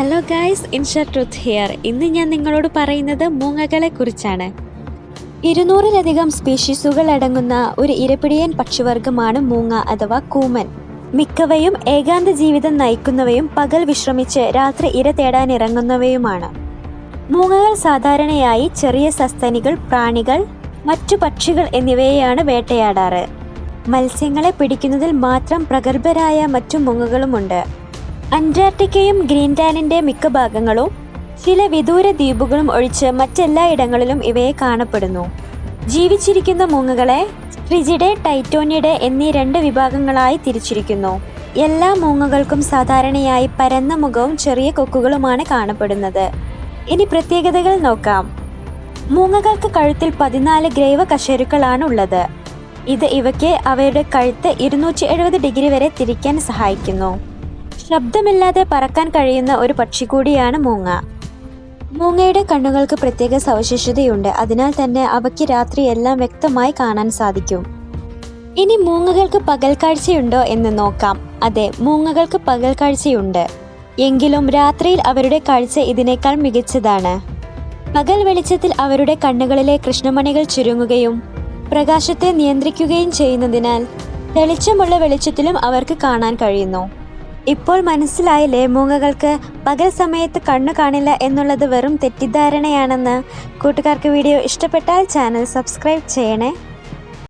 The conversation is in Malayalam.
ഹലോ ഗായ്സ്, ഇൻഷാ ട്രൂത്ത് ഹിയർ. ഇന്ന് ഞാൻ നിങ്ങളോട് പറയുന്നത് മൂങ്ങകളെ കുറിച്ചാണ്. 200-ലധികം സ്പീഷീസുകൾ അടങ്ങുന്ന ഒരു ഇരപിടിയൻ പക്ഷിവർഗമാണ് മൂങ്ങ അഥവാ കൂമൻ. മിക്കവയും ഏകാന്ത ജീവിതം നയിക്കുന്നവയും പകൽ വിശ്രമിച്ച് രാത്രി ഇര തേടാനിറങ്ങുന്നവയുമാണ്. മൂങ്ങകൾ സാധാരണയായി ചെറിയ സസ്തനികൾ, പ്രാണികൾ, മറ്റു പക്ഷികൾ എന്നിവയെയാണ് വേട്ടയാടാറ്. മത്സ്യങ്ങളെ പിടിക്കുന്നതിൽ മാത്രം പ്രഗത്ഭരായ മറ്റു മൂങ്ങകളുമുണ്ട്. അന്റാർട്ടിക്കയും ഗ്രീൻലാൻഡിന്റെ മിക്ക ഭാഗങ്ങളും ചില വിദൂര ദ്വീപുകളും ഒഴിച്ച് മറ്റെല്ലാ ഇടങ്ങളിലും ഇവയെ കാണപ്പെടുന്നു. ജീവിച്ചിരിക്കുന്ന മൂങ്ങകളെ സ്ട്രിജിഡെ, ടൈറ്റോനിഡെ എന്നീ 2 വിഭാഗങ്ങളായി തിരിച്ചിരിക്കുന്നു. എല്ലാ മൂങ്ങകൾക്കും സാധാരണയായി പരന്ന മുഖവും ചെറിയ കൊക്കുകളുമാണ് കാണപ്പെടുന്നത്. ഇനി പ്രത്യേകതകൾ നോക്കാം. മൂങ്ങകൾക്ക് കഴുത്തിൽ 14 ഗ്രൈവ കശേരുക്കളാണ് ഉള്ളത്. ഇത് ഇവയ്ക്ക് അവയുടെ കഴുത്ത് 270 ഡിഗ്രി വരെ തിരിക്കാൻ സഹായിക്കുന്നു. ശബ്ദമില്ലാതെ പറക്കാൻ കഴിയുന്ന ഒരു പക്ഷി കൂടിയാണ് മൂങ്ങ. മൂങ്ങയുടെ കണ്ണുകൾക്ക് പ്രത്യേക സവിശേഷതയുണ്ട്. അതിനാൽ തന്നെ അവയ്ക്ക് രാത്രി എല്ലാം വ്യക്തമായി കാണാൻ സാധിക്കും. ഇനി മൂങ്ങകൾക്ക് പകൽക്കാഴ്ചയുണ്ടോ എന്ന് നോക്കാം. അതെ, മൂങ്ങകൾക്ക് പകൽക്കാഴ്ചയുണ്ട്. എങ്കിലും രാത്രിയിൽ അവരുടെ കാഴ്ച ഇതിനേക്കാൾ മികച്ചതാണ്. പകൽ വെളിച്ചത്തിൽ അവരുടെ കണ്ണുകളിലെ കൃഷ്ണമണികൾ ചുരുങ്ങുകയും പ്രകാശത്തെ നിയന്ത്രിക്കുകയും ചെയ്യുന്നതിനാൽ തെളിച്ചമുള്ള വെളിച്ചത്തിലും അവർക്ക് കാണാൻ കഴിയുന്നു. ഇപ്പോൾ മനസ്സിലായില്ലേ മൂങ്ങകൾക്ക് പകൽ സമയത്ത് കണ്ണു കാണില്ല എന്നുള്ളത് വെറും തെറ്റിദ്ധാരണയാണെന്ന്? കൂട്ടുകാർക്ക് വീഡിയോ ഇഷ്ടപ്പെട്ടാൽ ചാനൽ സബ്സ്ക്രൈബ് ചെയ്യണേ.